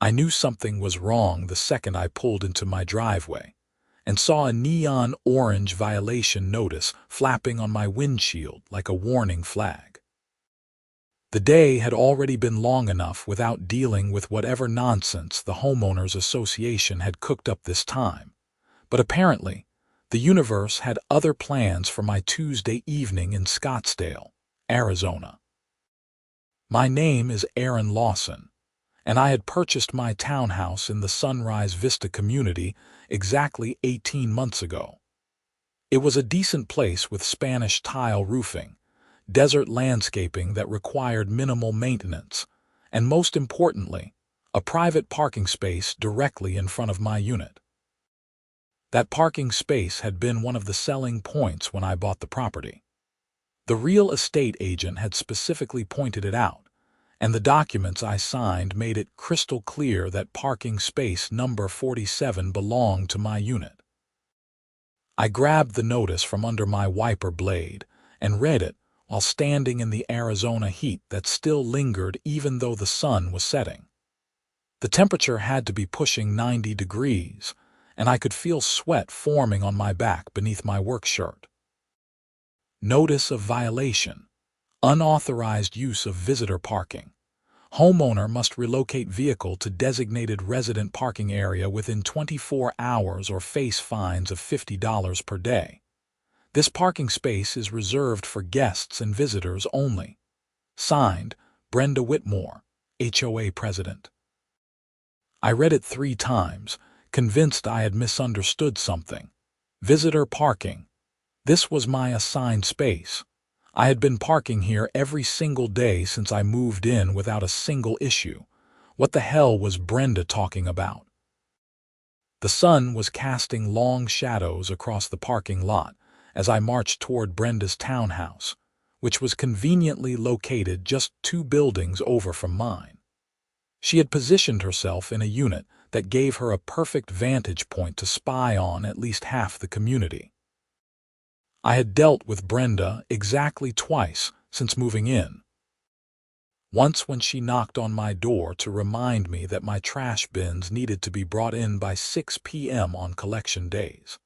I knew something was wrong the second I pulled into my driveway and saw a neon orange violation notice flapping on my windshield like a warning flag. The day had already been long enough without dealing with whatever nonsense the homeowners association had cooked up this time, but apparently the universe had other plans for my Tuesday evening in Scottsdale, Arizona. My name is Aaron Lawson, and I had purchased my townhouse in the Sunrise Vista community exactly 18 months ago. It was a decent place with Spanish tile roofing, desert landscaping that required minimal maintenance, and most importantly, a private parking space directly in front of my unit. That parking space had been one of the selling points when I bought the property. The real estate agent had specifically pointed it out, and the documents I signed made it crystal clear that parking space number 47 belonged to my unit. I grabbed the notice from under my wiper blade and read it while standing in the Arizona heat that still lingered even though the sun was setting. The temperature had to be pushing 90 degrees, and I could feel sweat forming on my back beneath my work shirt. Notice of violation. Unauthorized use of visitor parking. Homeowner must relocate vehicle to designated resident parking area within 24 hours or face fines of $50 per day. This parking space is reserved for guests and visitors only. Signed, Brenda Whitmore, HOA President. I read it 3 times, convinced I had misunderstood something. Visitor parking. This was my assigned space. I had been parking here every single day since I moved in without a single issue. What the hell was Brenda talking about? The sun was casting long shadows across the parking lot as I marched toward Brenda's townhouse, which was conveniently located just 2 buildings over from mine. She had positioned herself in a unit that gave her a perfect vantage point to spy on at least half the community. I had dealt with Brenda exactly twice since moving in. Once when she knocked on my door to remind me that my trash bins needed to be brought in by 6 p.m. on collection days.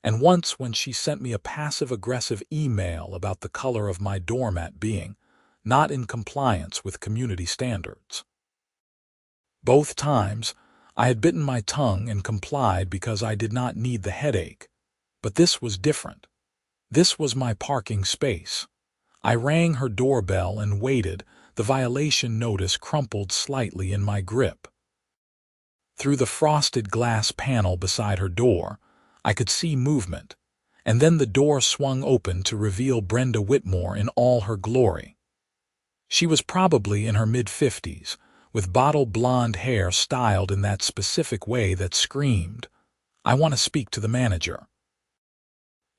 And once when she sent me a passive-aggressive email about the color of my doormat being not in compliance with community standards. Both times, I had bitten my tongue and complied because I did not need the headache. But this was different. This was my parking space. I rang her doorbell and waited, the violation notice crumpled slightly in my grip. Through the frosted glass panel beside her door, I could see movement, and then the door swung open to reveal Brenda Whitmore in all her glory. She was probably in her mid-50s, with bottle blonde hair styled in that specific way that screamed, "I want to speak to the manager."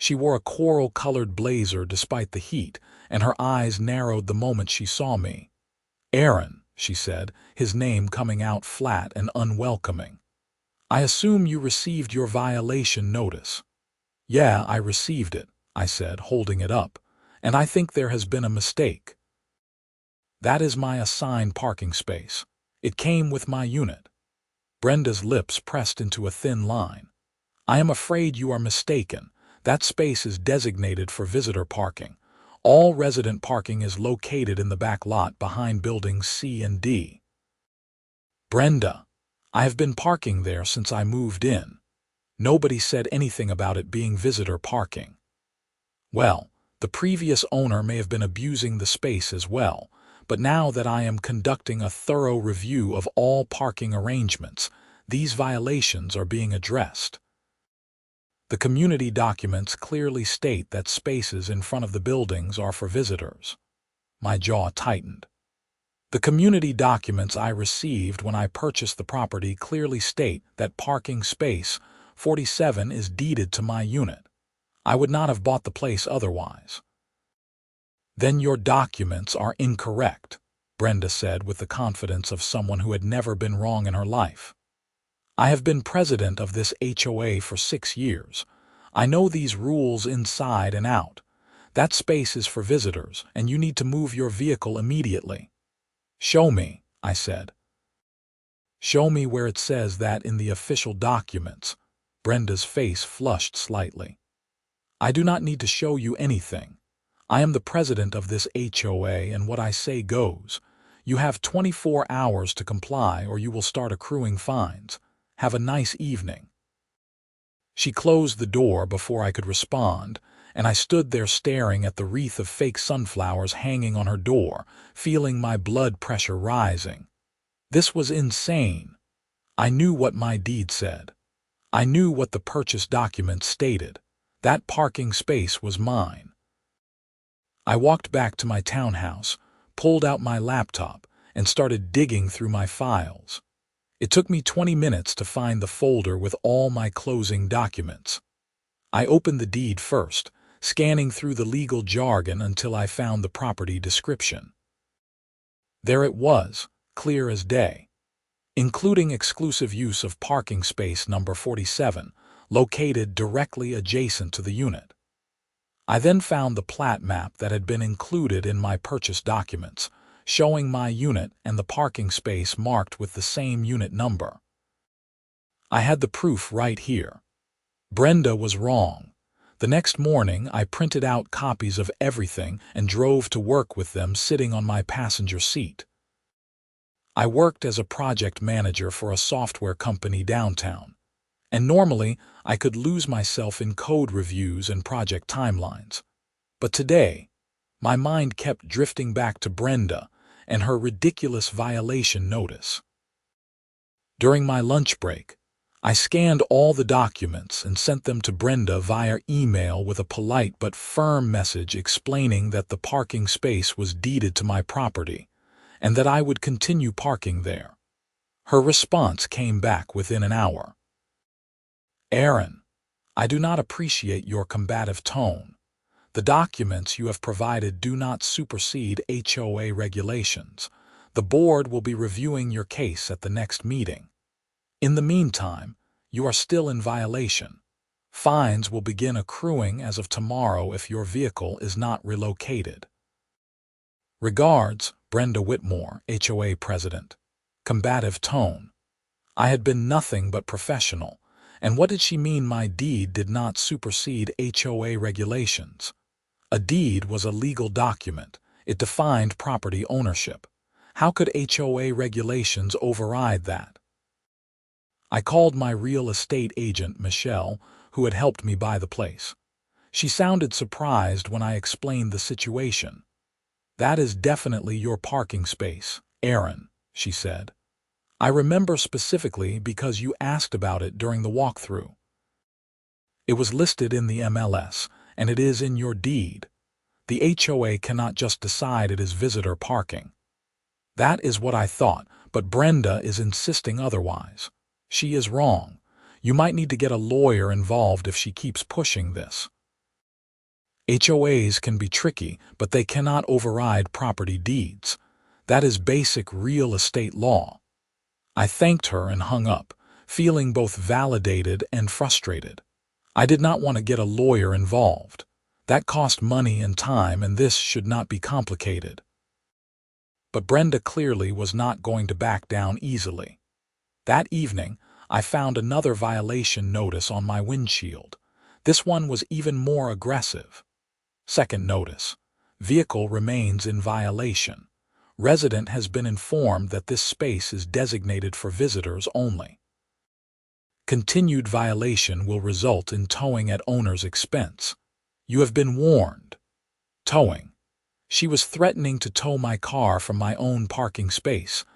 She wore a coral-colored blazer despite the heat, and her eyes narrowed the moment she saw me. "Aaron," she said, his name coming out flat and unwelcoming. "I assume you received your violation notice." "Yeah, I received it," I said, holding it up, "and I think there has been a mistake. That is my assigned parking space. It came with my unit." Brenda's lips pressed into a thin line. "I am afraid you are mistaken. That space is designated for visitor parking. All resident parking is located in the back lot behind buildings C and D." "Brenda, I have been parking there since I moved in. Nobody said anything about it being visitor parking." "Well, the previous owner may have been abusing the space as well, but now that I am conducting a thorough review of all parking arrangements, these violations are being addressed. The community documents clearly state that spaces in front of the buildings are for visitors." My jaw tightened. "The community documents I received when I purchased the property clearly state that parking space 47 is deeded to my unit. I would not have bought the place otherwise." "Then your documents are incorrect," Brenda said with the confidence of someone who had never been wrong in her life. "I have been president of this HOA for 6 years. I know these rules inside and out. That space is for visitors, and you need to move your vehicle immediately." "Show me," I said. Show me where it says that in the official documents. Brenda's face flushed slightly. I do not need to show you anything. I am the president of this HOA, and what I say goes. You have 24 hours to comply or you will start accruing fines. Have a nice evening. She closed the door before I could respond, and I stood there staring at the wreath of fake sunflowers hanging on her door, feeling my blood pressure rising. This was insane. I knew what my deed said. I knew what the purchase document stated. That parking space was mine. I walked back to my townhouse, pulled out my laptop, and started digging through my files. It took me 20 minutes to find the folder with all my closing documents. I opened the deed first, scanning through the legal jargon until I found the property description. There it was, clear as day. Including exclusive use of parking space number 47, located directly adjacent to the unit. I then found the plat map that had been included in my purchase documents, showing my unit and the parking space marked with the same unit number. I had the proof right here. Brenda was wrong. The next morning, I printed out copies of everything and drove to work with them sitting on my passenger seat. I worked as a project manager for a software company downtown, and normally I could lose myself in code reviews and project timelines. But today, my mind kept drifting back to Brenda and her ridiculous violation notice. During my lunch break, I scanned all the documents and sent them to Brenda via email with a polite but firm message explaining that the parking space was deeded to my property and that I would continue parking there. Her response came back within an hour. Aaron, I do not appreciate your combative tone. The documents you have provided do not supersede HOA regulations. The board will be reviewing your case at the next meeting. In the meantime, you are still in violation. Fines will begin accruing as of tomorrow if your vehicle is not relocated. Regards, Brenda Whitmore, HOA President. Combative tone. I had been nothing but professional, and what did she mean my deed did not supersede HOA regulations? A deed was a legal document. It defined property ownership. How could HOA regulations override that? I called my real estate agent, Michelle, who had helped me buy the place. She sounded surprised when I explained the situation. That is definitely your parking space, Aaron, she said. I remember specifically because you asked about it during the walkthrough. It was listed in the MLS, and it is in your deed. The HOA cannot just decide it is visitor parking. That is what I thought, but Brenda is insisting otherwise. She is wrong. You might need to get a lawyer involved if she keeps pushing this. HOAs can be tricky, but they cannot override property deeds. That is basic real estate law. I thanked her and hung up, feeling both validated and frustrated. I did not want to get a lawyer involved. That cost money and time, and this should not be complicated. But Brenda clearly was not going to back down easily. That evening, I found another violation notice on my windshield. This one was even more aggressive. Second notice. Vehicle remains in violation. Resident has been informed that this space is designated for visitors only. Continued violation will result in towing at owner's expense. You have been warned. Towing. She was threatening to tow my car from my own parking space.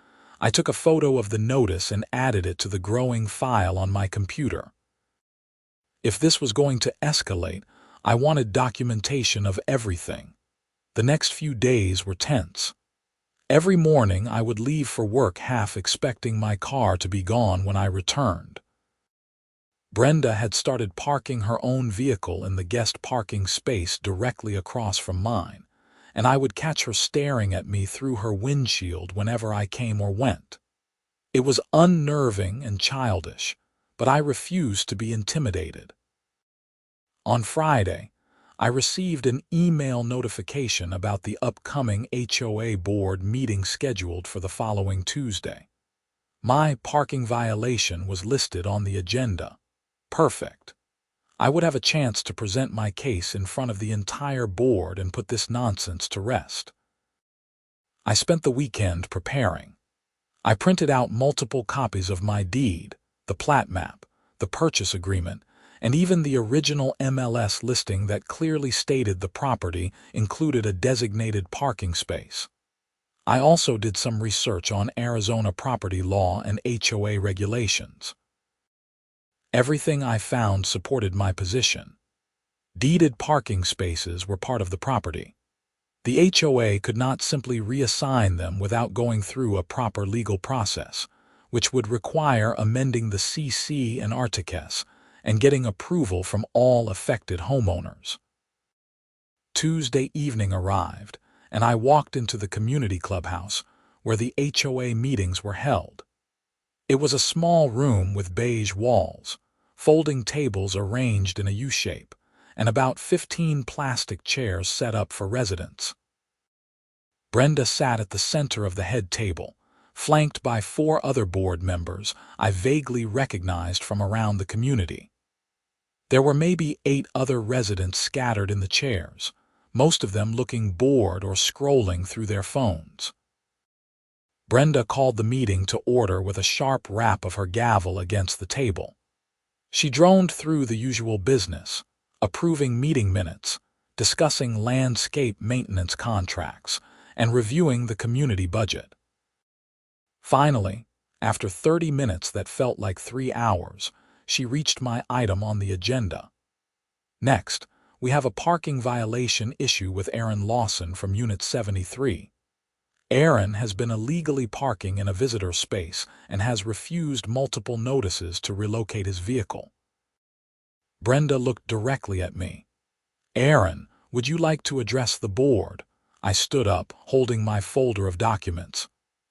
I took a photo of the notice and added it to the growing file on my computer. If this was going to escalate, I wanted documentation of everything. The next few days were tense. Every morning I would leave for work half expecting my car to be gone when I returned. Brenda had started parking her own vehicle in the guest parking space directly across from mine, and I would catch her staring at me through her windshield whenever I came or went. It was unnerving and childish, but I refused to be intimidated. On Friday, I received an email notification about the upcoming HOA board meeting scheduled for the following Tuesday. My parking violation was listed on the agenda. Perfect. I would have a chance to present my case in front of the entire board and put this nonsense to rest. I spent the weekend preparing. I printed out multiple copies of my deed, the plat map, the purchase agreement, and even the original MLS listing that clearly stated the property included a designated parking space. I also did some research on Arizona property law and HOA regulations. Everything I found supported my position. Deeded parking spaces were part of the property. The HOA could not simply reassign them without going through a proper legal process, which would require amending the CC and RTCS and getting approval from all affected homeowners. Tuesday evening arrived, and I walked into the community clubhouse where the HOA meetings were held. It was a small room with beige walls, folding tables arranged in a U-shape, and about 15 plastic chairs set up for residents. Brenda sat at the center of the head table, flanked by 4 other board members I vaguely recognized from around the community. There were maybe 8 other residents scattered in the chairs, most of them looking bored or scrolling through their phones. Brenda called the meeting to order with a sharp rap of her gavel against the table. She droned through the usual business, approving meeting minutes, discussing landscape maintenance contracts, and reviewing the community budget. Finally, after 30 minutes that felt like 3 hours, she reached my item on the agenda. Next, we have a parking violation issue with Aaron Lawson from Unit 73. Aaron has been illegally parking in a visitor space and has refused multiple notices to relocate his vehicle. Brenda looked directly at me. "Aaron, would you like to address the board?" I stood up, holding my folder of documents.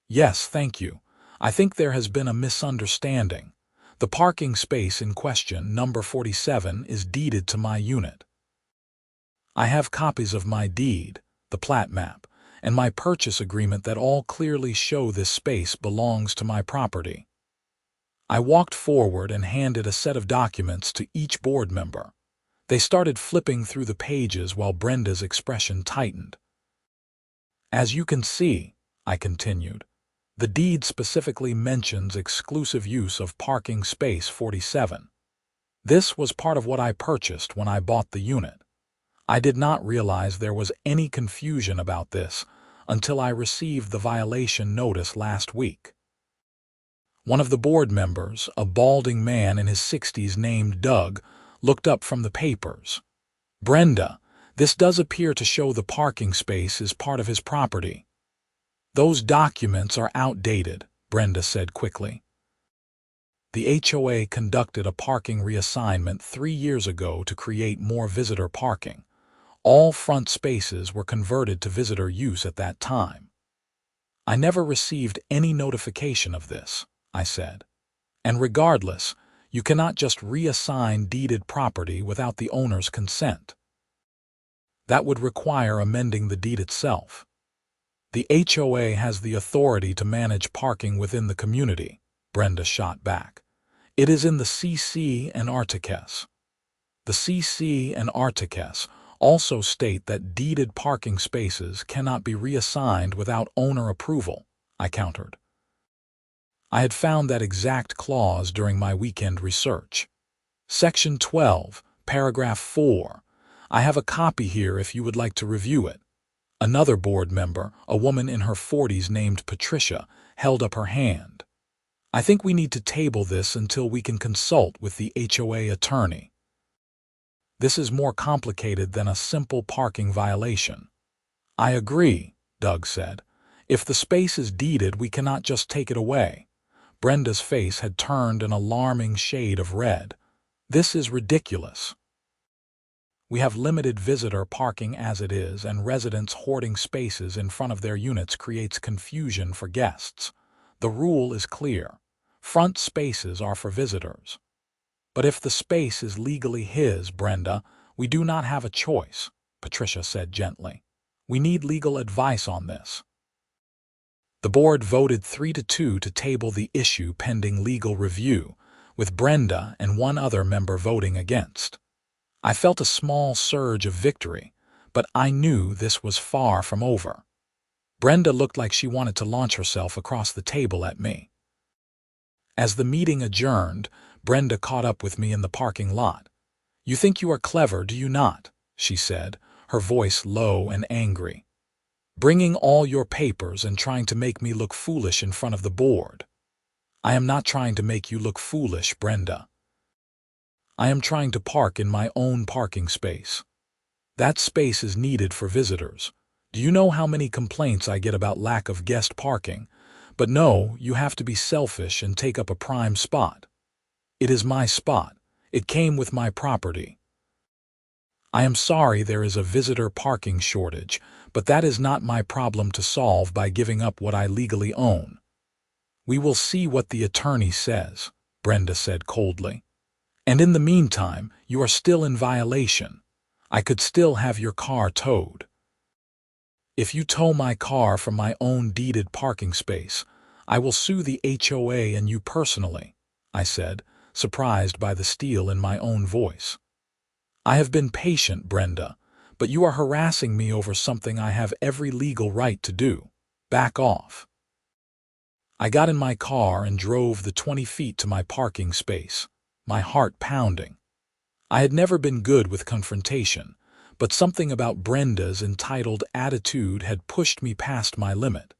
"Yes, thank you. I think there has been a misunderstanding. The parking space in question, number 47, is deeded to my unit. I have copies of my deed, the plat map, and my purchase agreement that all clearly show this space belongs to my property." I walked forward and handed a set of documents to each board member. They started flipping through the pages while Brenda's expression tightened. "As you can see," I continued, "the deed specifically mentions exclusive use of parking space 47. This was part of what I purchased when I bought the unit. I did not realize there was any confusion about this until I received the violation notice last week." One of the board members, a balding man in his 60s named Doug, looked up from the papers. "Brenda, this does appear to show the parking space is part of his property." "Those documents are outdated," Brenda said quickly. "The HOA conducted a parking reassignment 3 years ago to create more visitor parking. All front spaces were converted to visitor use at that time." "I never received any notification of this," I said. "And regardless, you cannot just reassign deeded property without the owner's consent. That would require amending the deed itself. The HOA has the authority to manage parking within the community," Brenda shot back. "It is in the CC and RTCS. The CC and RTCS also state that deeded parking spaces cannot be reassigned without owner approval," I countered. I had found that exact clause during my weekend research. Section 12, paragraph 4. I have a copy here if you would like to review it. Another board member, a woman in her 40s named Patricia, held up her hand. "I think we need to table this until we can consult with the HOA attorney. This is more complicated than a simple parking violation." "I agree," Doug said. "If the space is deeded, we cannot just take it away." Brenda's face had turned an alarming shade of red. "This is ridiculous. We have limited visitor parking as it is, and residents hoarding spaces in front of their units creates confusion for guests. The rule is clear. Front spaces are for visitors. But if the space is legally his, Brenda, we do not have a choice," Patricia said gently. "We need legal advice on this." The board voted 3-2 to table the issue pending legal review, with Brenda and one other member voting against. I felt a small surge of victory, but I knew this was far from over. Brenda looked like she wanted to launch herself across the table at me. As the meeting adjourned, Brenda caught up with me in the parking lot. "You think you are clever, do you not?" she said, her voice low and angry. "Bringing all your papers and trying to make me look foolish in front of the board." "I am not trying to make you look foolish, Brenda. I am trying to park in my own parking space. That space is needed for visitors. Do you know how many complaints I get about lack of guest parking? But no, you have to be selfish and take up a prime spot. It is my spot. It came with my property. I am sorry there is a visitor parking shortage, but that is not my problem to solve by giving up what I legally own." "We will see what the attorney says," Brenda said coldly. "And in the meantime, you are still in violation. I could still have your car towed." "If you tow my car from my own deeded parking space, I will sue the HOA and you personally," I said, surprised by the steel in my own voice. "I have been patient, Brenda, but you are harassing me over something I have every legal right to do. Back off." I got in my car and drove the 20 feet to my parking space, my heart pounding. I had never been good with confrontation, but something about Brenda's entitled attitude had pushed me past my limit.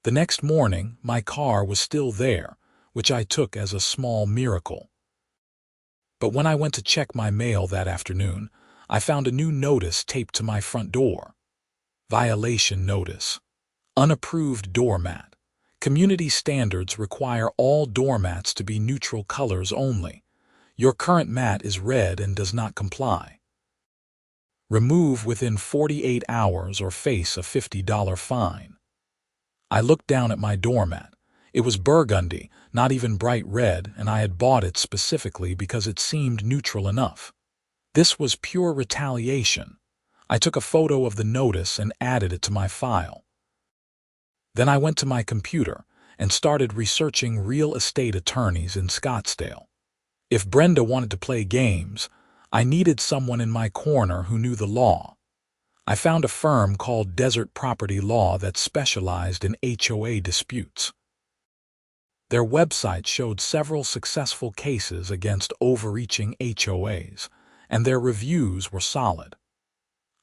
The next morning, my car was still there, which I took as a small miracle. But when I went to check my mail that afternoon, I found a new notice taped to my front door. Violation notice. Unapproved doormat. Community standards require all doormats to be neutral colors only. Your current mat is red and does not comply. Remove within 48 hours or face a $50 fine. I looked down at my doormat. It was burgundy, not even bright red, and I had bought it specifically because it seemed neutral enough. This was pure retaliation. I took a photo of the notice and added it to my file. Then I went to my computer and started researching real estate attorneys in Scottsdale. If Brenda wanted to play games, I needed someone in my corner who knew the law. I found a firm called Desert Property Law that specialized in HOA disputes. Their website showed several successful cases against overreaching HOAs, and their reviews were solid.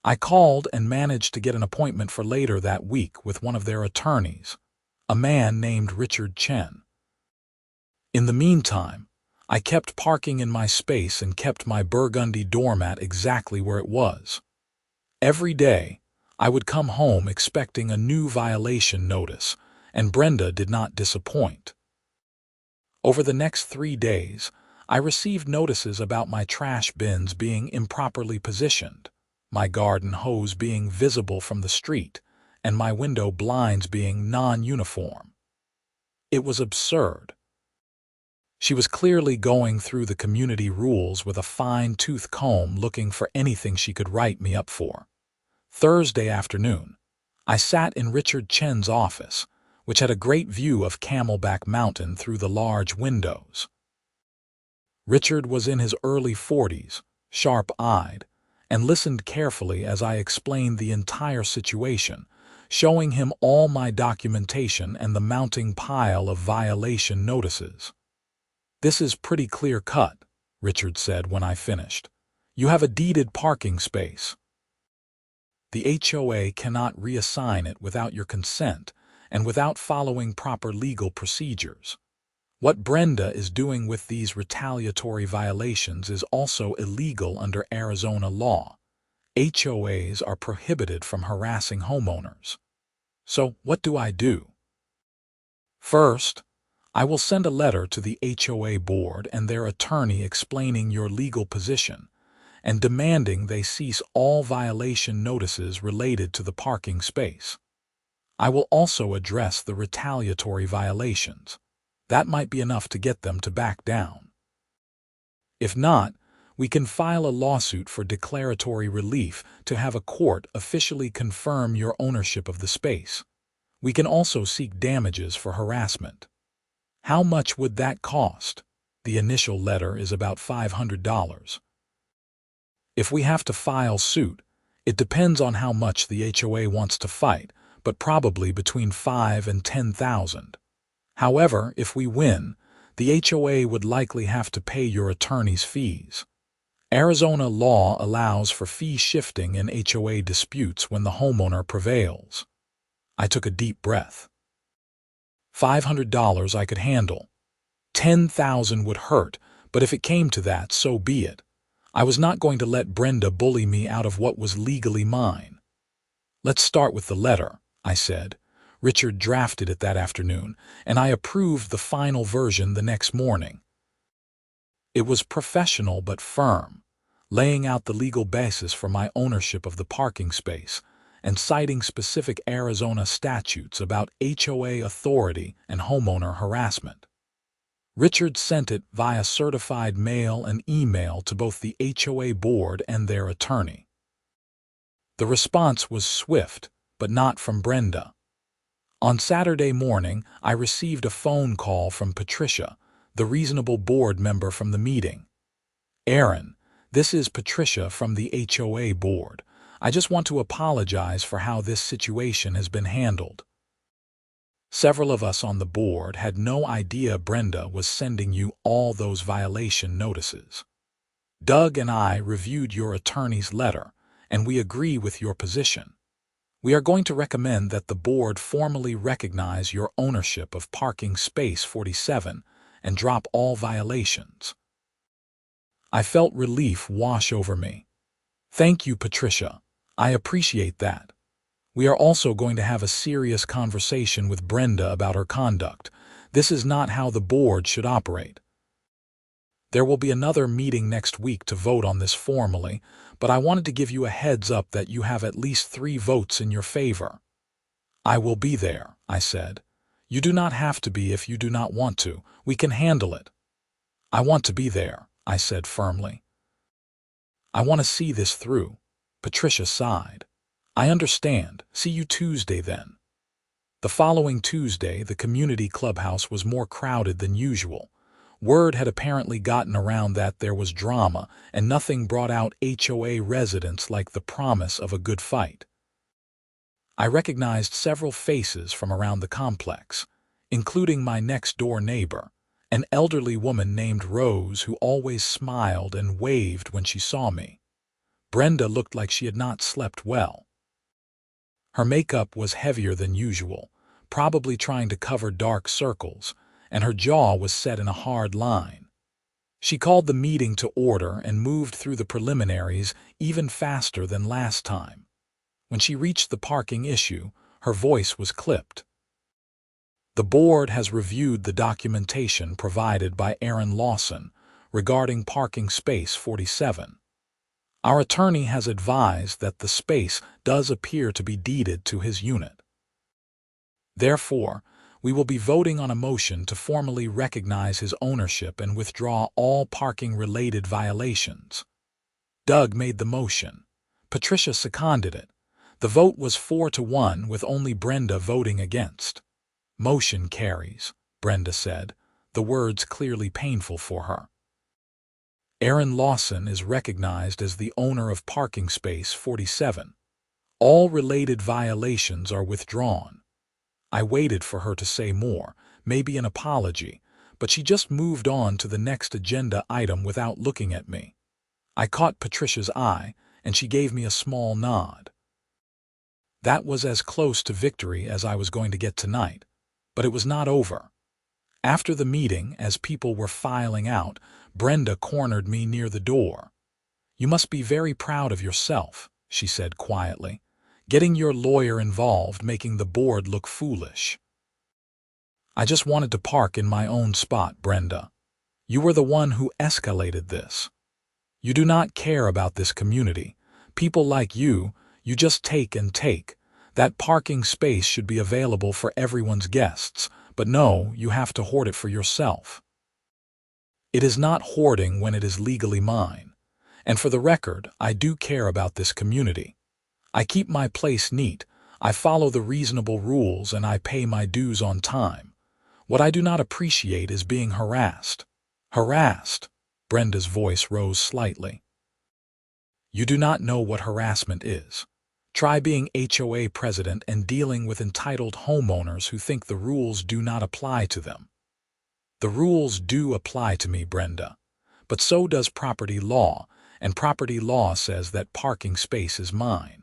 I called and managed to get an appointment for later that week with one of their attorneys, a man named Richard Chen. In the meantime, I kept parking in my space and kept my burgundy doormat exactly where it was. Every day, I would come home expecting a new violation notice, and Brenda did not disappoint. Over the next 3 days, I received notices about my trash bins being improperly positioned, my garden hose being visible from the street, and my window blinds being non-uniform. It was absurd. She was clearly going through the community rules with a fine-tooth comb looking for anything she could write me up for. Thursday afternoon, I sat in Richard Chen's office, which had a great view of Camelback Mountain through the large windows. Richard was in his early 40s, sharp-eyed, and listened carefully as I explained the entire situation, showing him all my documentation and the mounting pile of violation notices. "This is pretty clear-cut," Richard said when I finished. "You have a deeded parking space. The HOA cannot reassign it without your consent and without following proper legal procedures. What Brenda is doing with these retaliatory violations is also illegal under Arizona law. HOAs are prohibited from harassing homeowners. So what do I do? First, I will send a letter to the HOA board and their attorney explaining your legal position and demanding they cease all violation notices related to the parking space. I will also address the retaliatory violations. That might be enough to get them to back down. If not, we can file a lawsuit for declaratory relief to have a court officially confirm your ownership of the space. We can also seek damages for harassment. How much would that cost? The initial letter is about $500. If we have to file suit, it depends on how much the HOA wants to fight, but probably between $5,000 and $10,000. However, if we win, the HOA would likely have to pay your attorney's fees. Arizona law allows for fee shifting in HOA disputes when the homeowner prevails. I took a deep breath. $500 I could handle. $10,000 would hurt, but if it came to that, so be it. I was not going to let Brenda bully me out of what was legally mine. Let's start with the letter, I said. Richard drafted it that afternoon, and I approved the final version the next morning. It was professional but firm, laying out the legal basis for my ownership of the parking space and citing specific Arizona statutes about HOA authority and homeowner harassment. Richard sent it via certified mail and email to both the HOA board and their attorney. The response was swift, but not from Brenda. On Saturday morning, I received a phone call from Patricia, the reasonable board member from the meeting. "Aaron, this is Patricia from the HOA board. I just want to apologize for how this situation has been handled. Several of us on the board had no idea Brenda was sending you all those violation notices. Doug and I reviewed your attorney's letter, and we agree with your position. We are going to recommend that the board formally recognize your ownership of parking space 47 and drop all violations." I felt relief wash over me. "Thank you, Patricia. I appreciate that. We are also going to have a serious conversation with Brenda about her conduct. This is not how the board should operate. There will be another meeting next week to vote on this formally, but I wanted to give you a heads up that you have at least 3 votes in your favor." "I will be there," I said. "You do not have to be if you do not want to. We can handle it." "I want to be there," I said firmly. "I want to see this through." Patricia sighed. "I understand. See you Tuesday then." The following Tuesday, the community clubhouse was more crowded than usual. Word had apparently gotten around that there was drama, and nothing brought out HOA residents like the promise of a good fight. I recognized several faces from around the complex, including my next-door neighbor, an elderly woman named Rose who always smiled and waved when she saw me. Brenda looked like she had not slept well. Her makeup was heavier than usual, probably trying to cover dark circles, and her jaw was set in a hard line. She called the meeting to order and moved through the preliminaries even faster than last time. When she reached the parking issue, her voice was clipped. "The board has reviewed the documentation provided by Aaron Lawson regarding parking space 47. Our attorney has advised that the space does appear to be deeded to his unit. Therefore, we will be voting on a motion to formally recognize his ownership and withdraw all parking-related violations." Doug made the motion. Patricia seconded it. The vote was 4-1 with only Brenda voting against. "Motion carries," Brenda said, the words clearly painful for her. "Aaron Lawson is recognized as the owner of parking space 47. All related violations are withdrawn." I waited for her to say more, maybe an apology, but she just moved on to the next agenda item without looking at me. I caught Patricia's eye, and she gave me a small nod. That was as close to victory as I was going to get tonight, but it was not over. After the meeting, as people were filing out, Brenda cornered me near the door. "You must be very proud of yourself," she said quietly, "getting your lawyer involved, making the board look foolish." "I just wanted to park in my own spot, Brenda. You were the one who escalated this. You do not care about this community. People like you just take and take. That parking space should be available for everyone's guests, but no, you have to hoard it for yourself." "It is not hoarding when it is legally mine. And for the record, I do care about this community. I keep my place neat. I follow the reasonable rules and I pay my dues on time. What I do not appreciate is being harassed. Harassed? Brenda's voice rose slightly. You do not know what harassment is. Try being HOA president and dealing with entitled homeowners who think the rules do not apply to them. The rules do apply to me, Brenda. But so does property law, and property law says that parking space is mine.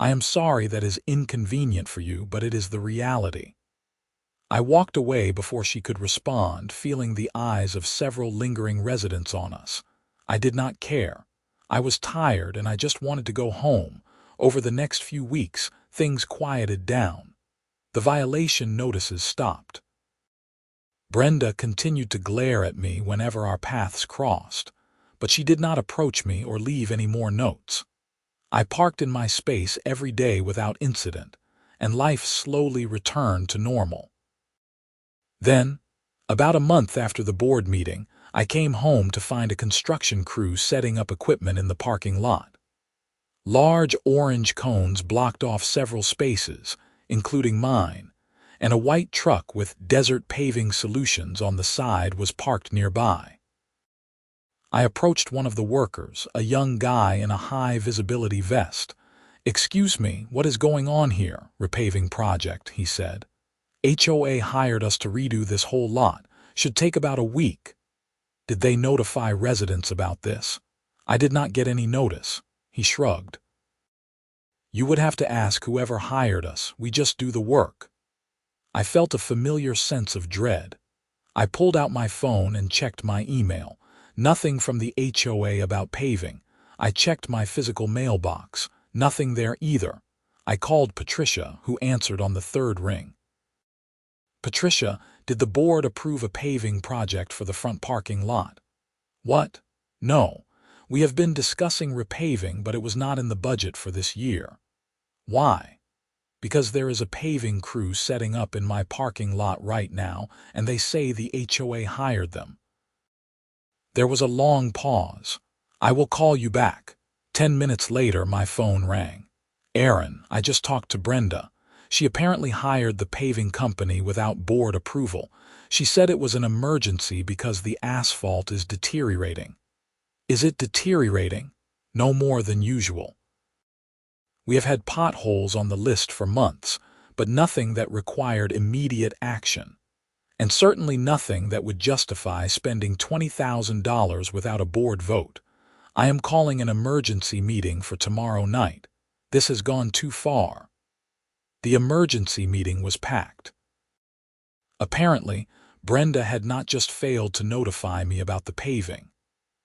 I am sorry that is inconvenient for you, but it is the reality. I walked away before she could respond, feeling the eyes of several lingering residents on us. I did not care. I was tired and I just wanted to go home. Over the next few weeks, things quieted down. The violation notices stopped. Brenda continued to glare at me whenever our paths crossed, but she did not approach me or leave any more notes. I parked in my space every day without incident, and life slowly returned to normal. Then, about a month after the board meeting, I came home to find a construction crew setting up equipment in the parking lot. Large orange cones blocked off several spaces, including mine, and a white truck with Desert Paving Solutions on the side was parked nearby. I approached one of the workers, a young guy in a high-visibility vest. "Excuse me, what is going on here? Repaving project," he said. "HOA hired us to redo this whole lot. Should take about a week." "Did they notify residents about this?" "I did not get any notice." He shrugged. "You would have to ask whoever hired us. We just do the work." I felt a familiar sense of dread. I pulled out my phone and checked my email. Nothing from the HOA about paving. I checked my physical mailbox. Nothing there either. I called Patricia, who answered on the third ring. "Patricia, did the board approve a paving project for the front parking lot?" "What? No. We have been discussing repaving, but it was not in the budget for this year." "Why?" "Because there is a paving crew setting up in my parking lot right now, and they say the HOA hired them." There was a long pause. "I will call you back." 10 minutes later, my phone rang. "Aaron, I just talked to Brenda. She apparently hired the paving company without board approval. She said it was an emergency because the asphalt is deteriorating." "Is it deteriorating?" "No more than usual. We have had potholes on the list for months, but nothing that required immediate action. And certainly nothing that would justify spending $20,000 without a board vote. I am calling an emergency meeting for tomorrow night. This has gone too far." The emergency meeting was packed. Apparently, Brenda had not just failed to notify me about the paving.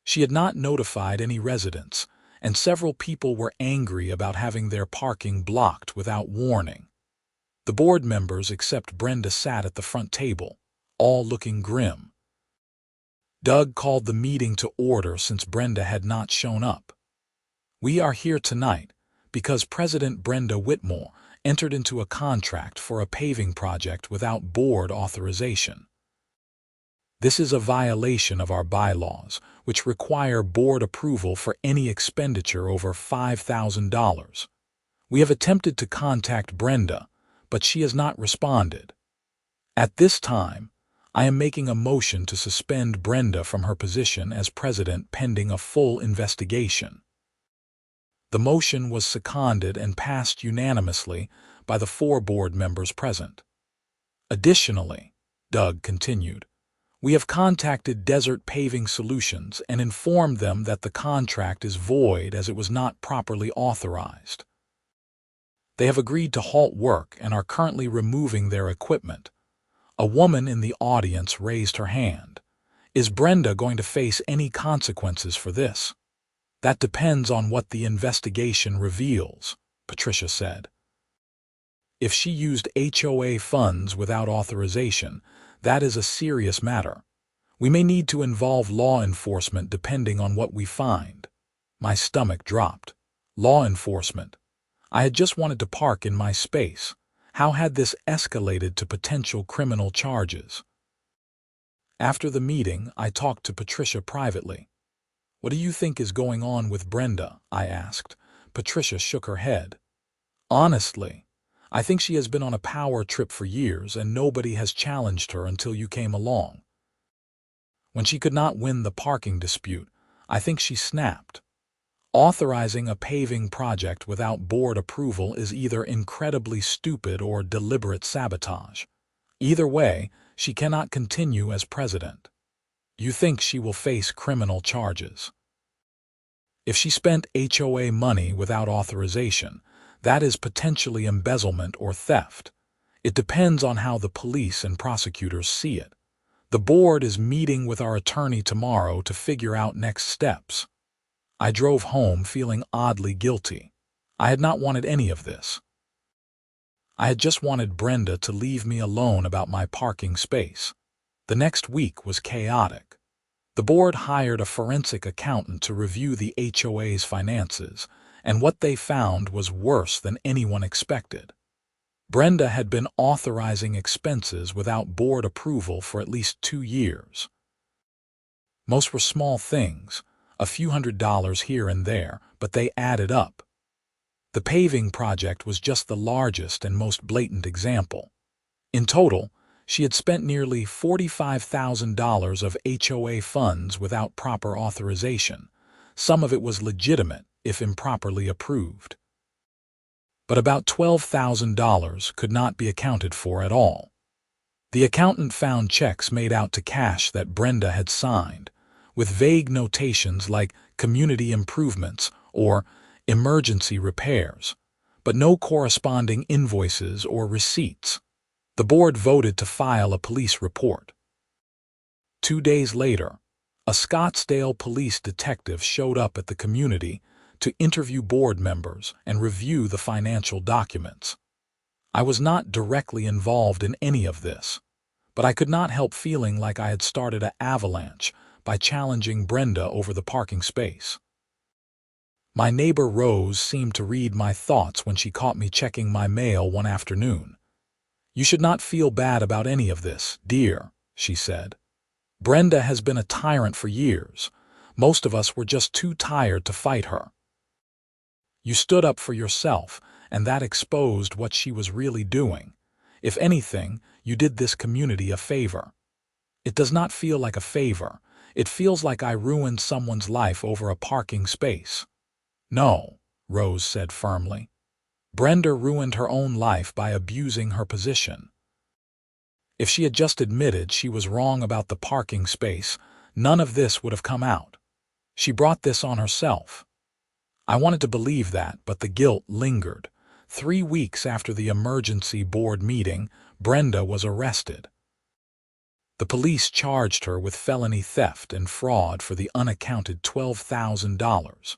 She had not notified any residents, and several people were angry about having their parking blocked without warning. The board members except Brenda sat at the front table, all looking grim. Doug called the meeting to order since Brenda had not shown up. "We are here tonight because President Brenda Whitmore entered into a contract for a paving project without board authorization. This is a violation of our bylaws, which require board approval for any expenditure over $5,000. We have attempted to contact Brenda, but she has not responded. At this time, I am making a motion to suspend Brenda from her position as president pending a full investigation." The motion was seconded and passed unanimously by the 4 board members present. "Additionally," Doug continued, "we have contacted Desert Paving Solutions and informed them that the contract is void as it was not properly authorized. They have agreed to halt work and are currently removing their equipment." A woman in the audience raised her hand. "Is Brenda going to face any consequences for this?" "That depends on what the investigation reveals," Patricia said. "If she used HOA funds without authorization, that is a serious matter. We may need to involve law enforcement depending on what we find." My stomach dropped. Law enforcement. I had just wanted to park in my space. How had this escalated to potential criminal charges? After the meeting, I talked to Patricia privately. "What do you think is going on with Brenda?" I asked. Patricia shook her head. Honestly, I think she has been on a power trip for years and nobody has challenged her until you came along. When she could not win the parking dispute, I think she snapped. Authorizing a paving project without board approval is either incredibly stupid or deliberate sabotage. Either way, she cannot continue as president. You think she will face criminal charges. If she spent HOA money without authorization, that is potentially embezzlement or theft. It depends on how the police and prosecutors see it. The board is meeting with our attorney tomorrow to figure out next steps. I drove home feeling oddly guilty. I had not wanted any of this. I had just wanted Brenda to leave me alone about my parking space. The next week was chaotic. The board hired a forensic accountant to review the HOA's finances, and what they found was worse than anyone expected. Brenda had been authorizing expenses without board approval for at least 2 years. Most were small things, a few $100s here and there, but they added up. The paving project was just the largest and most blatant example. In total, she had spent nearly $45,000 of HOA funds without proper authorization. Some of it was legitimate, if improperly approved. But about $12,000 could not be accounted for at all. The accountant found checks made out to cash that Brenda had signed, with vague notations like community improvements or emergency repairs, but no corresponding invoices or receipts. The board voted to file a police report. 2 days later, a Scottsdale police detective showed up at the community to interview board members and review the financial documents. I was not directly involved in any of this, but I could not help feeling like I had started an avalanche by challenging Brenda over the parking space. My neighbor Rose seemed to read my thoughts when she caught me checking my mail one afternoon. "You should not feel bad about any of this, dear," she said. "Brenda has been a tyrant for years. Most of us were just too tired to fight her. You stood up for yourself, and that exposed what she was really doing. If anything, you did this community a favor." It does not feel like a favor. It feels like I ruined someone's life over a parking space. "No," Rose said firmly. "Brenda ruined her own life by abusing her position. If she had just admitted she was wrong about the parking space, none of this would have come out. She brought this on herself." I wanted to believe that, but the guilt lingered. 3 weeks after the emergency board meeting, Brenda was arrested. The police charged her with felony theft and fraud for the unaccounted $12,000.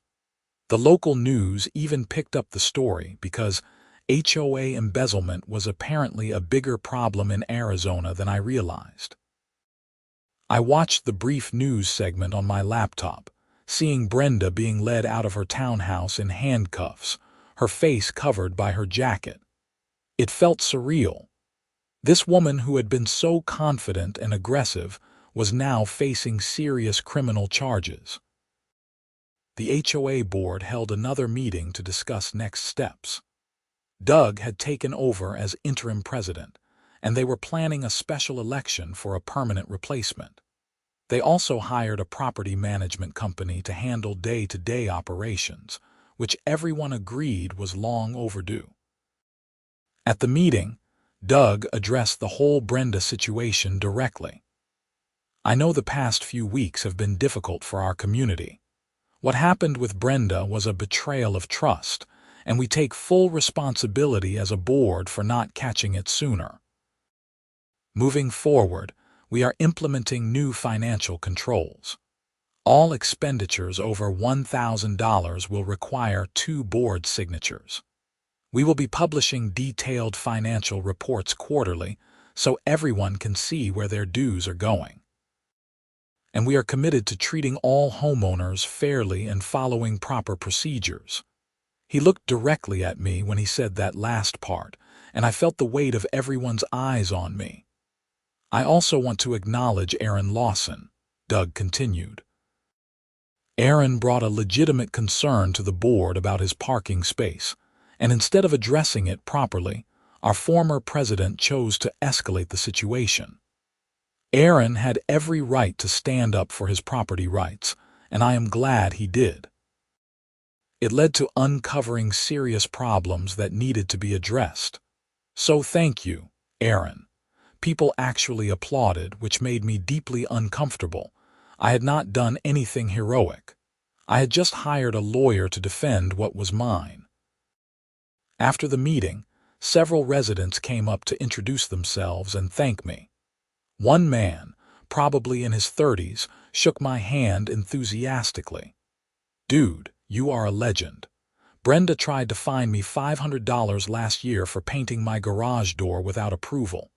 The local news even picked up the story because HOA embezzlement was apparently a bigger problem in Arizona than I realized. I watched the brief news segment on my laptop, seeing Brenda being led out of her townhouse in handcuffs, her face covered by her jacket. It felt surreal. This woman who had been so confident and aggressive was now facing serious criminal charges. The HOA board held another meeting to discuss next steps. Doug had taken over as interim president, and they were planning a special election for a permanent replacement. They also hired a property management company to handle day-to-day operations, which everyone agreed was long overdue. At the meeting, Doug addressed the whole Brenda situation directly. "I know the past few weeks have been difficult for our community. What happened with Brenda was a betrayal of trust, and we take full responsibility as a board for not catching it sooner. Moving forward, we are implementing new financial controls. All expenditures over $1,000 will require 2 board signatures. We will be publishing detailed financial reports quarterly so everyone can see where their dues are going. And we are committed to treating all homeowners fairly and following proper procedures." He looked directly at me when he said that last part, and I felt the weight of everyone's eyes on me. "I also want to acknowledge Aaron Lawson," Doug continued. "Aaron brought a legitimate concern to the board about his parking space, And instead of addressing it properly, our former president chose to escalate the situation. Aaron had every right to stand up for his property rights, and I am glad he did. It led to uncovering serious problems that needed to be addressed. So thank you, Aaron. People actually applauded, which made me deeply uncomfortable. I had not done anything heroic. I had just hired a lawyer to defend what was mine. After the meeting, several residents came up to introduce themselves and thank me. One man, probably in his 30s, shook my hand enthusiastically. "Dude, you are a legend. Brenda tried to fine me $500 last year for painting my garage door without approval.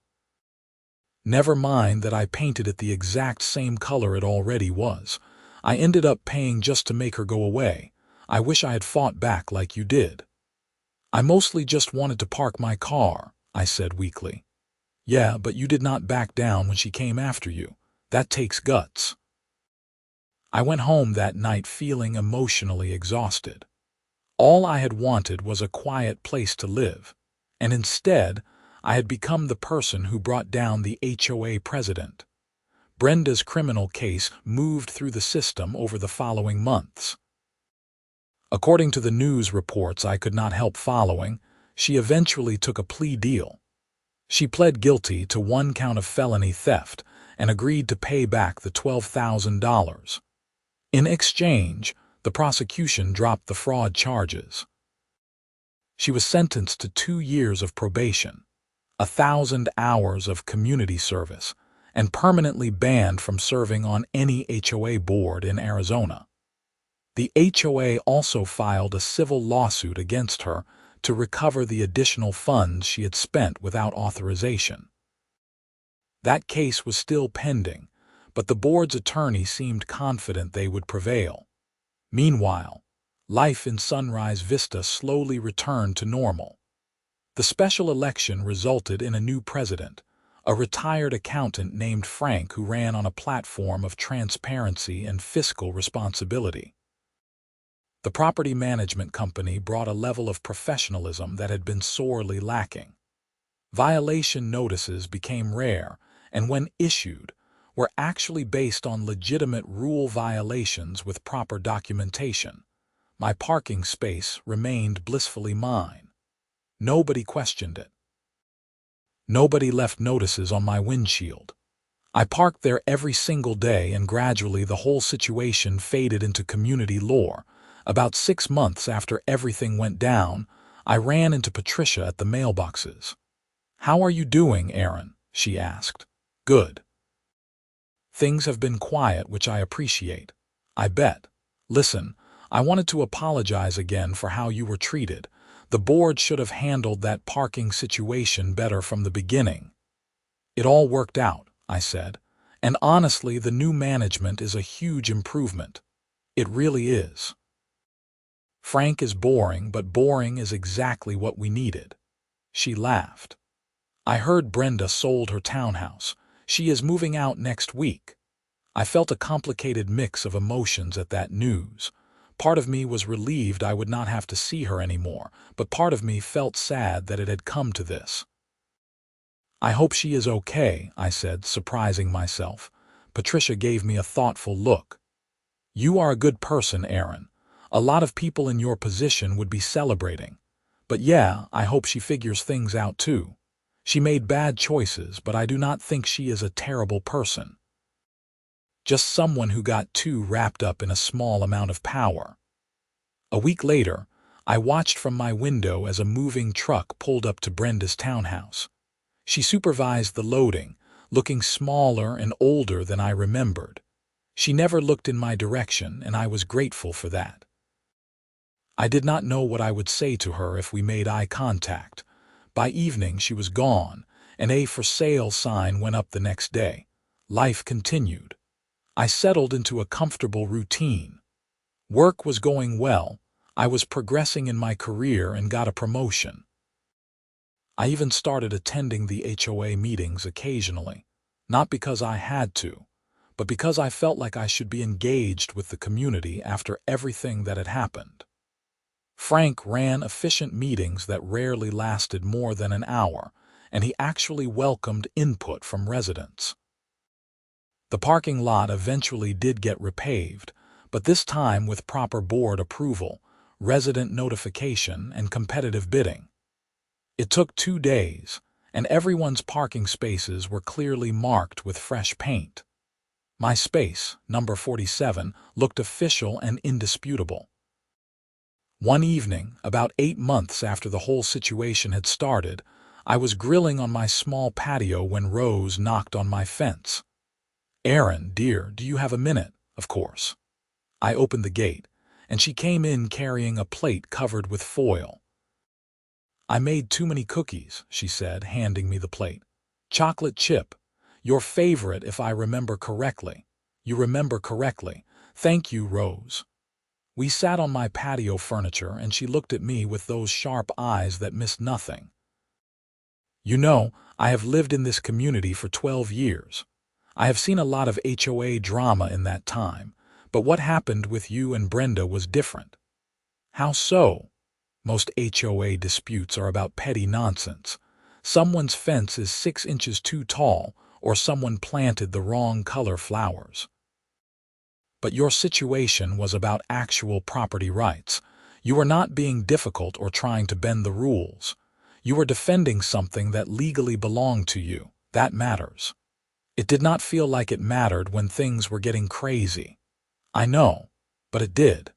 Never mind that I painted it the exact same color it already was. I ended up paying just to make her go away. I wish I had fought back like you did." "I mostly just wanted to park my car," I said weakly. "Yeah, but you did not back down when she came after you. That takes guts." I went home that night feeling emotionally exhausted. All I had wanted was a quiet place to live, and instead, I had become the person who brought down the HOA president. Brenda's criminal case moved through the system over the following months. According to the news reports I could not help following, she eventually took a plea deal. She pled guilty to 1 count of felony theft and agreed to pay back the $12,000. In exchange, the prosecution dropped the fraud charges. She was sentenced to 2 years of probation, 1,000 hours of community service, and permanently banned from serving on any HOA board in Arizona. The HOA also filed a civil lawsuit against her to recover the additional funds she had spent without authorization. That case was still pending, but the board's attorney seemed confident they would prevail. Meanwhile, life in Sunrise Vista slowly returned to normal. The special election resulted in a new president, a retired accountant named Frank who ran on a platform of transparency and fiscal responsibility. The property management company brought a level of professionalism that had been sorely lacking. Violation notices became rare, and when issued, were actually based on legitimate rule violations with proper documentation. My parking space remained blissfully mine. Nobody questioned it. Nobody left notices on my windshield. I parked there every single day, and gradually the whole situation faded into community lore. About 6 months after everything went down, I ran into Patricia at the mailboxes. "How are you doing, Aaron?" she asked. "Good. Things have been quiet, which I appreciate. I bet. Listen, I wanted to apologize again for how you were treated. The board should have handled that parking situation better from the beginning." "It all worked out," I said, "and honestly, the new management is a huge improvement. It really is. Frank is boring, but boring is exactly what we needed." She laughed. "I heard Brenda sold her townhouse. She is moving out next week." I felt a complicated mix of emotions at that news. Part of me was relieved I would not have to see her anymore, but part of me felt sad that it had come to this. "I hope she is okay," I said, surprising myself. Patricia gave me a thoughtful look. "You are a good person, Aaron. A lot of people in your position would be celebrating. But yeah, I hope she figures things out too. She made bad choices, but I do not think she is a terrible person. Just someone who got too wrapped up in a small amount of power." A week later, I watched from my window as a moving truck pulled up to Brenda's townhouse. She supervised the loading, looking smaller and older than I remembered. She never looked in my direction, and I was grateful for that. I did not know what I would say to her if we made eye contact. By evening she was gone, and a "for sale" sign went up the next day. Life continued. I settled into a comfortable routine. Work was going well. I was progressing in my career and got a promotion. I even started attending the HOA meetings occasionally, not because I had to, but because I felt like I should be engaged with the community after everything that had happened. Frank ran efficient meetings that rarely lasted more than an hour, and he actually welcomed input from residents. The parking lot eventually did get repaved, but this time with proper board approval, resident notification, and competitive bidding. It took 2 days, and everyone's parking spaces were clearly marked with fresh paint. My space, number 47, looked official and indisputable. One evening, about 8 months after the whole situation had started, I was grilling on my small patio when Rose knocked on my fence. "Aaron, dear, do you have a minute?" "Of course." I opened the gate, and she came in carrying a plate covered with foil. "I made too many cookies," she said, handing me the plate. "Chocolate chip. Your favorite, if I remember correctly." "You remember correctly. Thank you, Rose." We sat on my patio furniture, and she looked at me with those sharp eyes that missed nothing. "You know, I have lived in this community for 12 years. I have seen a lot of HOA drama in that time, but what happened with you and Brenda was different." "How so?" "Most HOA disputes are about petty nonsense. Someone's fence is 6 inches too tall, or someone planted the wrong color flowers. But your situation was about actual property rights. You were not being difficult or trying to bend the rules. You were defending something that legally belonged to you. That matters." It did not feel like it mattered when things were getting crazy. I know, but it did.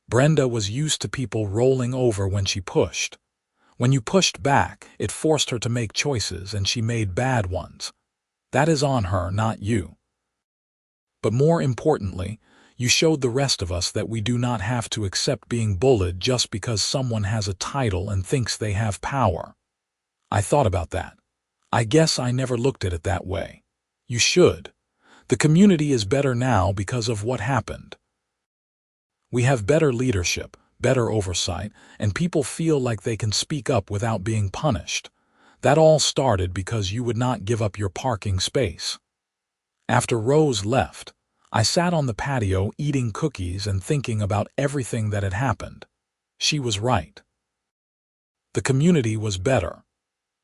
Brenda was used to people rolling over when she pushed. When you pushed back, it forced her to make choices, and she made bad ones. That is on her, not you. But more importantly, you showed the rest of us that we do not have to accept being bullied just because someone has a title and thinks they have power. I thought about that. I guess I never looked at it that way. You should. The community is better now because of what happened. We have better leadership, better oversight, and people feel like they can speak up without being punished. That all started because you would not give up your parking space. After Rose left, I sat on the patio eating cookies and thinking about everything that had happened. She was right. The community was better.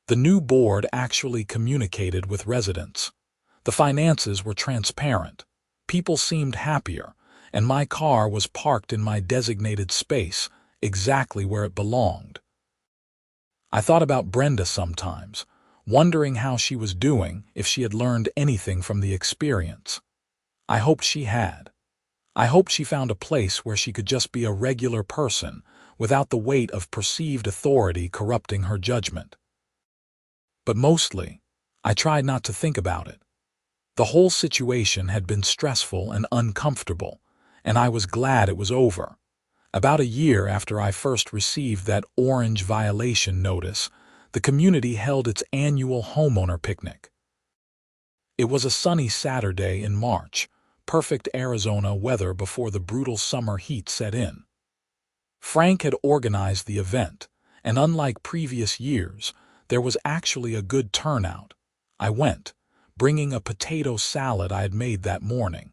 The new board actually communicated with residents. The finances were transparent. People seemed happier, and my car was parked in my designated space, exactly where it belonged. I thought about Brenda sometimes, wondering how she was doing, if she had learned anything from the experience. I hoped she had. I hoped she found a place where she could just be a regular person, without the weight of perceived authority corrupting her judgment. But mostly, I tried not to think about it. The whole situation had been stressful and uncomfortable, and I was glad it was over. About a year after I first received that orange violation notice, the community held its annual homeowner picnic. It was a sunny Saturday in March, perfect Arizona weather before the brutal summer heat set in. Frank had organized the event, and unlike previous years, there was actually a good turnout. I went, bringing a potato salad I had made that morning.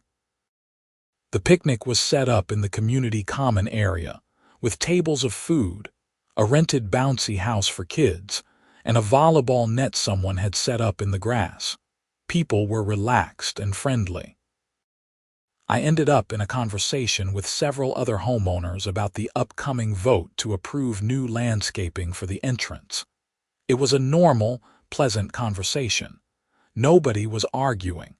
The picnic was set up in the community common area, with tables of food, a rented bouncy house for kids, and a volleyball net someone had set up in the grass. People were relaxed and friendly. I ended up in a conversation with several other homeowners about the upcoming vote to approve new landscaping for the entrance. It was a normal, pleasant conversation. Nobody was arguing.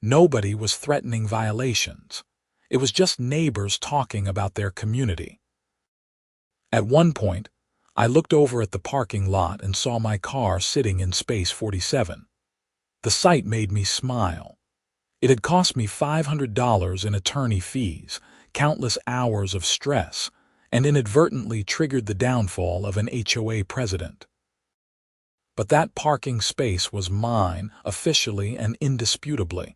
Nobody was threatening violations. It was just neighbors talking about their community. At one point, I looked over at the parking lot and saw my car sitting in space 47. The sight made me smile. It had cost me $500 in attorney fees, countless hours of stress, and inadvertently triggered the downfall of an HOA president. But that parking space was mine, officially and indisputably.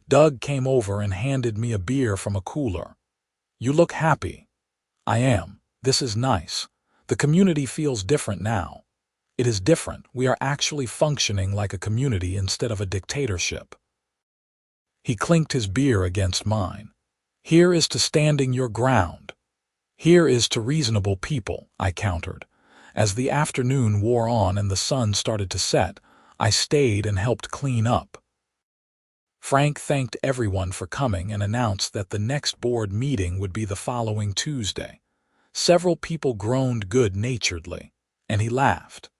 Doug came over and handed me a beer from a cooler. "You look happy." "I am. This is nice. The community feels different now. It is different. We are actually functioning like a community instead of a dictatorship." He clinked his beer against mine. "Here is to standing your ground." Here is to reasonable people, I countered. As the afternoon wore on and the sun started to set, I stayed and helped clean up. Frank thanked everyone for coming and announced that the next board meeting would be the following Tuesday. Several people groaned good-naturedly, and he laughed.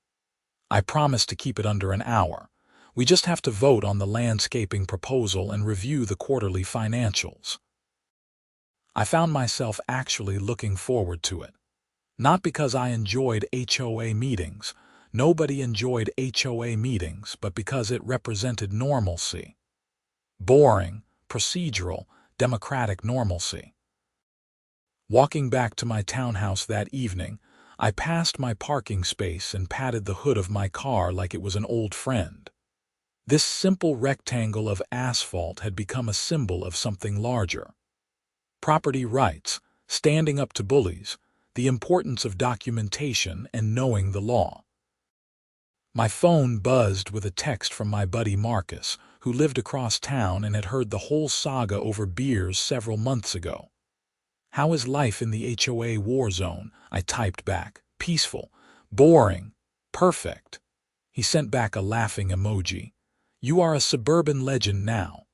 I promised to keep it under an hour. We just have to vote on the landscaping proposal and review the quarterly financials. I found myself actually looking forward to it. Not because I enjoyed HOA meetings. Nobody enjoyed HOA meetings, but because it represented normalcy. Boring, procedural, democratic normalcy. Walking back to my townhouse that evening, I passed my parking space and patted the hood of my car like it was an old friend. This simple rectangle of asphalt had become a symbol of something larger. Property rights, standing up to bullies, the importance of documentation and knowing the law. My phone buzzed with a text from my buddy Marcus, who lived across town and had heard the whole saga over beers several months ago. "How is life in the HOA war zone?" I typed back. "Peaceful. Boring. Perfect." He sent back a laughing emoji. "You are a suburban legend now."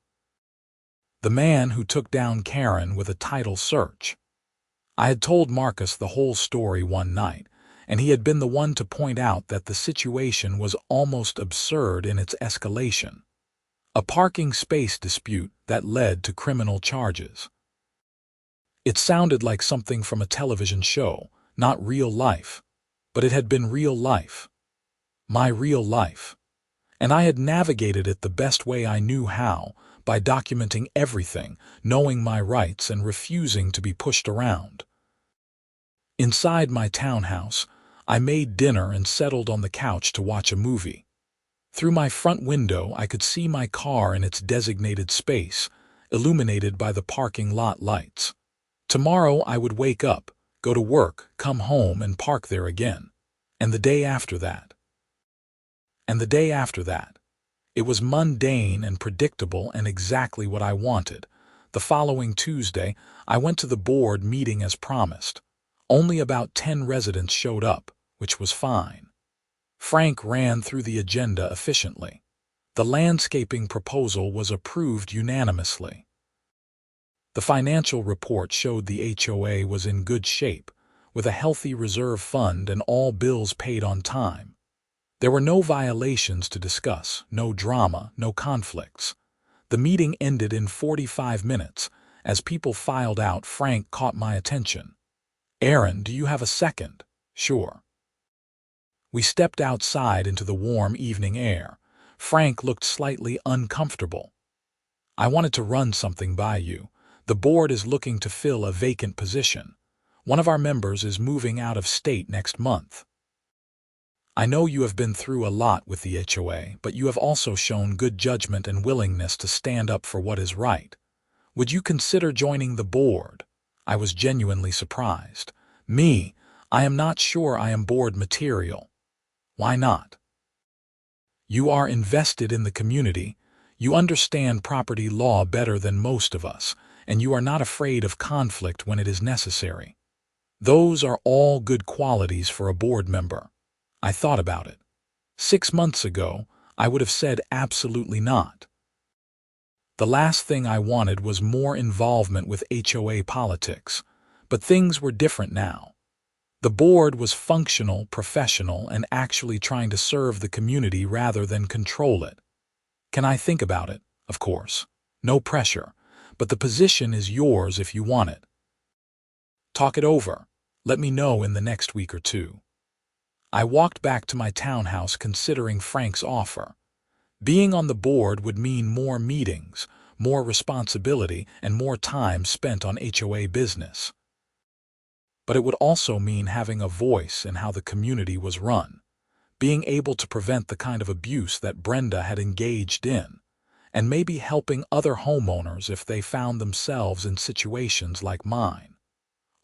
The man who took down Karen with a title search. I had told Marcus the whole story one night, and he had been the one to point out that the situation was almost absurd in its escalation. A parking space dispute that led to criminal charges. It sounded like something from a television show, not real life, but it had been real life. My real life. And I had navigated it the best way I knew how, by documenting everything, knowing my rights and refusing to be pushed around. Inside my townhouse, I made dinner and settled on the couch to watch a movie. Through my front window, I could see my car in its designated space, illuminated by the parking lot lights. Tomorrow I would wake up, go to work, come home, and park there again. And the day after that. And the day after that. It was mundane and predictable and exactly what I wanted. The following Tuesday, I went to the board meeting as promised. Only about 10 residents showed up, which was fine. Frank ran through the agenda efficiently. The landscaping proposal was approved unanimously. The financial report showed the HOA was in good shape, with a healthy reserve fund and all bills paid on time. There were no violations to discuss, no drama, no conflicts. The meeting ended in 45 minutes. As people filed out, Frank caught my attention. "Aaron, do you have a second?" "Sure." We stepped outside into the warm evening air. Frank looked slightly uncomfortable. "I wanted to run something by you. The board is looking to fill a vacant position. One of our members is moving out of state next month. I know you have been through a lot with the HOA, but you have also shown good judgment and willingness to stand up for what is right. Would you consider joining the board?" I was genuinely surprised. "Me, I am not sure I am board material." "Why not?" "You are invested in the community. You understand property law better than most of us, and you are not afraid of conflict when it is necessary. Those are all good qualities for a board member." I thought about it. 6 months ago, I would have said absolutely not. The last thing I wanted was more involvement with HOA politics, but things were different now. The board was functional, professional, and actually trying to serve the community rather than control it. Can I think about it? Of course. No pressure, but the position is yours if you want it. Talk it over. Let me know in the next week or two. I walked back to my townhouse considering Frank's offer. Being on the board would mean more meetings, more responsibility, and more time spent on HOA business. But it would also mean having a voice in how the community was run, being able to prevent the kind of abuse that Brenda had engaged in, and maybe helping other homeowners if they found themselves in situations like mine.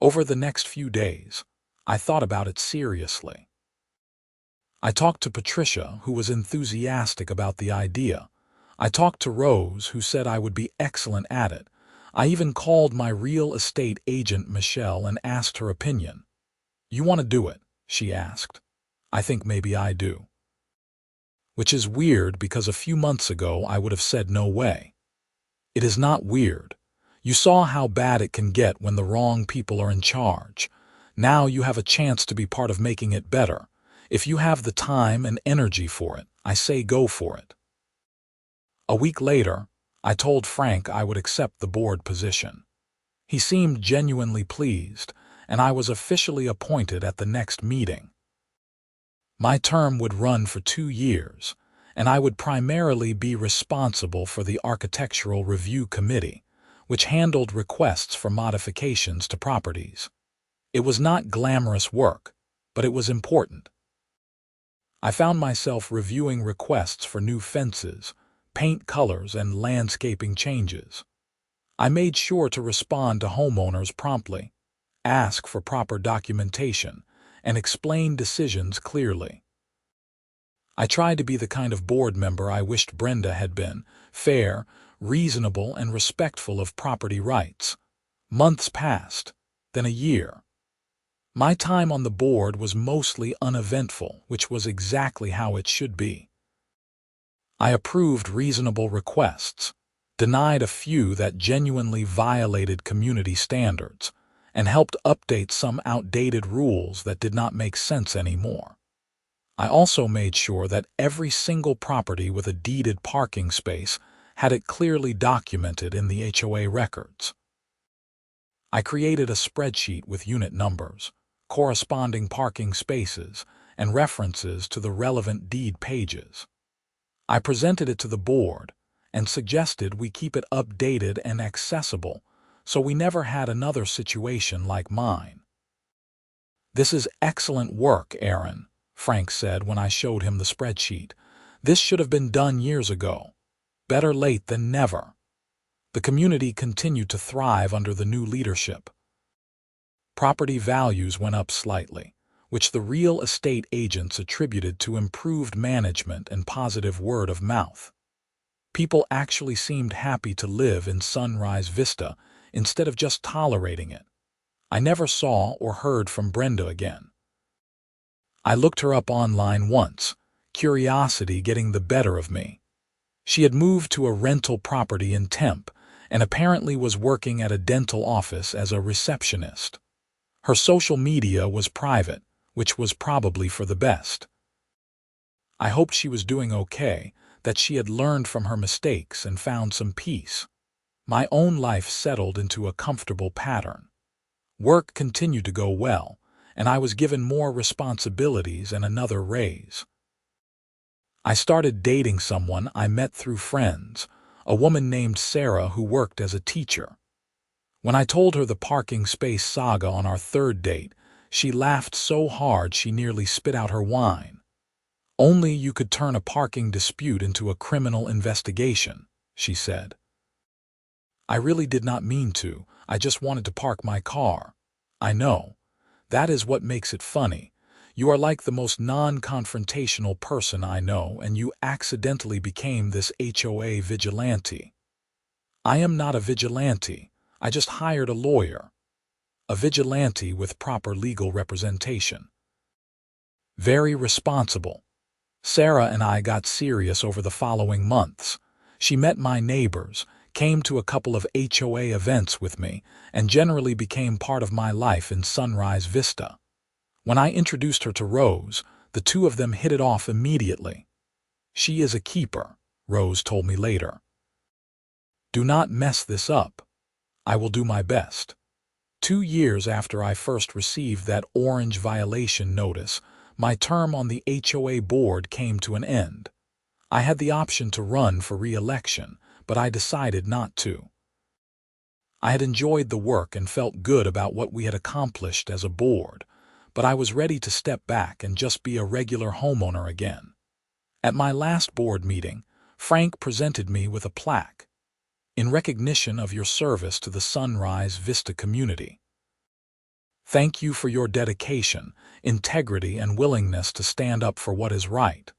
Over the next few days, I thought about it seriously. I talked to Patricia, who was enthusiastic about the idea. I talked to Rose, who said I would be excellent at it. I even called my real estate agent, Michelle, and asked her opinion. "You want to do it?" she asked. "I think maybe I do." Which is weird because a few months ago I would have said no way. It is not weird. You saw how bad it can get when the wrong people are in charge. Now you have a chance to be part of making it better. If you have the time and energy for it, I say go for it. A week later, I told Frank I would accept the board position. He seemed genuinely pleased, and I was officially appointed at the next meeting. My term would run for 2 years, and I would primarily be responsible for the Architectural Review Committee, which handled requests for modifications to properties. It was not glamorous work, but it was important. I found myself reviewing requests for new fences, paint colors, and landscaping changes. I made sure to respond to homeowners promptly, ask for proper documentation, and explain decisions clearly. I tried to be the kind of board member I wished Brenda had been: fair, reasonable, and respectful of property rights. Months passed, then a year. My time on the board was mostly uneventful, which was exactly how it should be. I approved reasonable requests, denied a few that genuinely violated community standards, and helped update some outdated rules that did not make sense anymore. I also made sure that every single property with a deeded parking space had it clearly documented in the HOA records. I created a spreadsheet with unit numbers, corresponding parking spaces, and references to the relevant deed pages. I presented it to the board and suggested we keep it updated and accessible so we never had another situation like mine. "This is excellent work, Aaron," Frank said when I showed him the spreadsheet. "This should have been done years ago. Better late than never." The community continued to thrive under the new leadership. Property values went up slightly, which the real estate agents attributed to improved management and positive word of mouth. People actually seemed happy to live in Sunrise Vista instead of just tolerating it. I never saw or heard from Brenda again. I looked her up online once, curiosity getting the better of me. She had moved to a rental property in Tempe and apparently was working at a dental office as a receptionist. Her social media was private, which was probably for the best. I hoped she was doing okay, that she had learned from her mistakes and found some peace. My own life settled into a comfortable pattern. Work continued to go well, and I was given more responsibilities and another raise. I started dating someone I met through friends, a woman named Sarah who worked as a teacher. When I told her the parking space saga on our third date, she laughed so hard she nearly spit out her wine. "Only you could turn a parking dispute into a criminal investigation," she said. "I really did not mean to. I just wanted to park my car." "I know. That is what makes it funny. You are like the most non-confrontational person I know, and you accidentally became this HOA vigilante." "I am not a vigilante. I just hired a lawyer." "A vigilante with proper legal representation." Very responsible. Sarah and I got serious over the following months. She met my neighbors, came to a couple of HOA events with me, and generally became part of my life in Sunrise Vista. When I introduced her to Rose, the two of them hit it off immediately. "She is a keeper," Rose told me later. "Do not mess this up." "I will do my best." 2 years after I first received that orange violation notice, my term on the HOA board came to an end. I had the option to run for re-election, but I decided not to. I had enjoyed the work and felt good about what we had accomplished as a board, but I was ready to step back and just be a regular homeowner again. At my last board meeting, Frank presented me with a plaque. "In recognition of your service to the Sunrise Vista community. Thank you for your dedication, integrity, and willingness to stand up for what is right."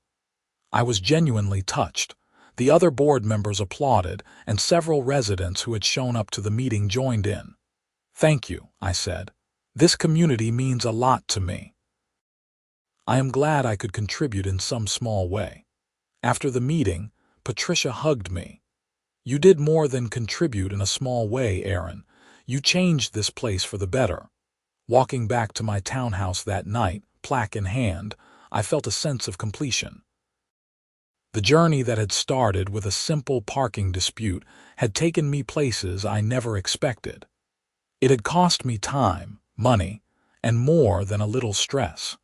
I was genuinely touched. The other board members applauded, and several residents who had shown up to the meeting joined in. "Thank you," I said. "This community means a lot to me. I am glad I could contribute in some small way." After the meeting, Patricia hugged me. "You did more than contribute in a small way, Aaron. You changed this place for the better." Walking back to my townhouse that night, plaque in hand, I felt a sense of completion. The journey that had started with a simple parking dispute had taken me places I never expected. It had cost me time, money, and more than a little stress.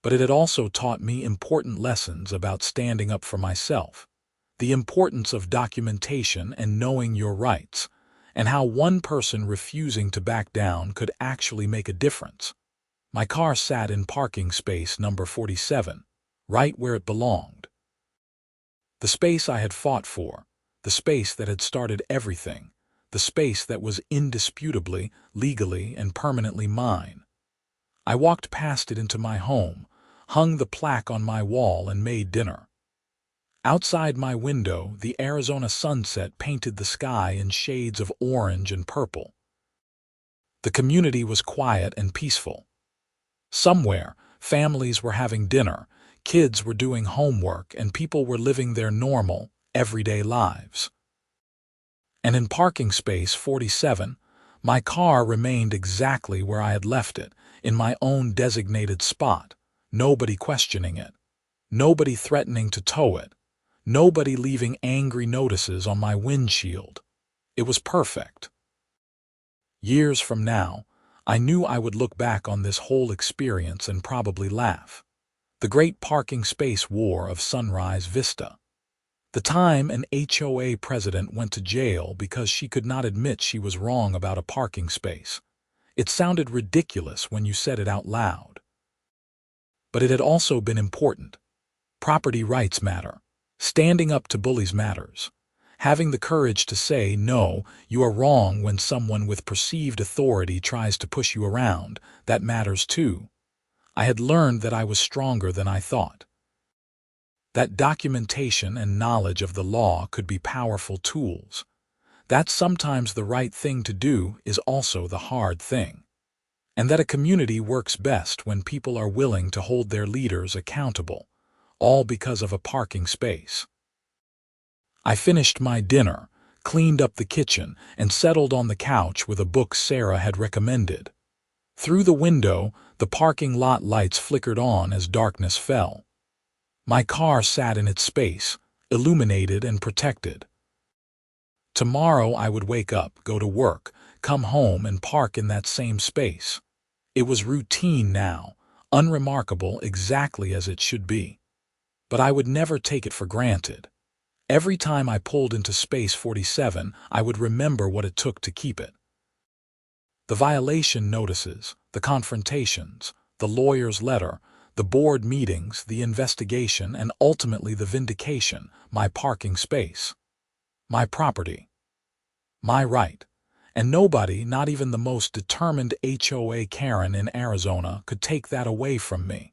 But it had also taught me important lessons about standing up for myself, the importance of documentation and knowing your rights, and how one person refusing to back down could actually make a difference. My car sat in parking space number 47, right where it belonged. The space I had fought for, the space that had started everything, the space that was indisputably, legally, and permanently mine. I walked past it into my home, hung the plaque on my wall, and made dinner. Outside my window, the Arizona sunset painted the sky in shades of orange and purple. The community was quiet and peaceful. Somewhere, families were having dinner, kids were doing homework, and people were living their normal, everyday lives. And in parking space 47, my car remained exactly where I had left it, in my own designated spot, nobody questioning it, nobody threatening to tow it, nobody leaving angry notices on my windshield. It was perfect. Years from now, I knew I would look back on this whole experience and probably laugh. The great parking space war of Sunrise Vista. The time an HOA president went to jail because she could not admit she was wrong about a parking space. It sounded ridiculous when you said it out loud. But it had also been important. Property rights matter. Standing up to bullies matters. Having the courage to say, "No, you are wrong," when someone with perceived authority tries to push you around, that matters too. I had learned that I was stronger than I thought. That documentation and knowledge of the law could be powerful tools. That sometimes the right thing to do is also the hard thing. And that a community works best when people are willing to hold their leaders accountable, all because of a parking space. I finished my dinner, cleaned up the kitchen, and settled on the couch with a book Sarah had recommended. Through the window, the parking lot lights flickered on as darkness fell. My car sat in its space, illuminated and protected. Tomorrow I would wake up, go to work, come home, and park in that same space. It was routine now, unremarkable, exactly as it should be. But I would never take it for granted. Every time I pulled into space 47, I would remember what it took to keep it. The violation notices, the confrontations, the lawyer's letter, the board meetings, the investigation, and ultimately the vindication, my parking space. My property. My right. And nobody, not even the most determined HOA Karen in Arizona, could take that away from me.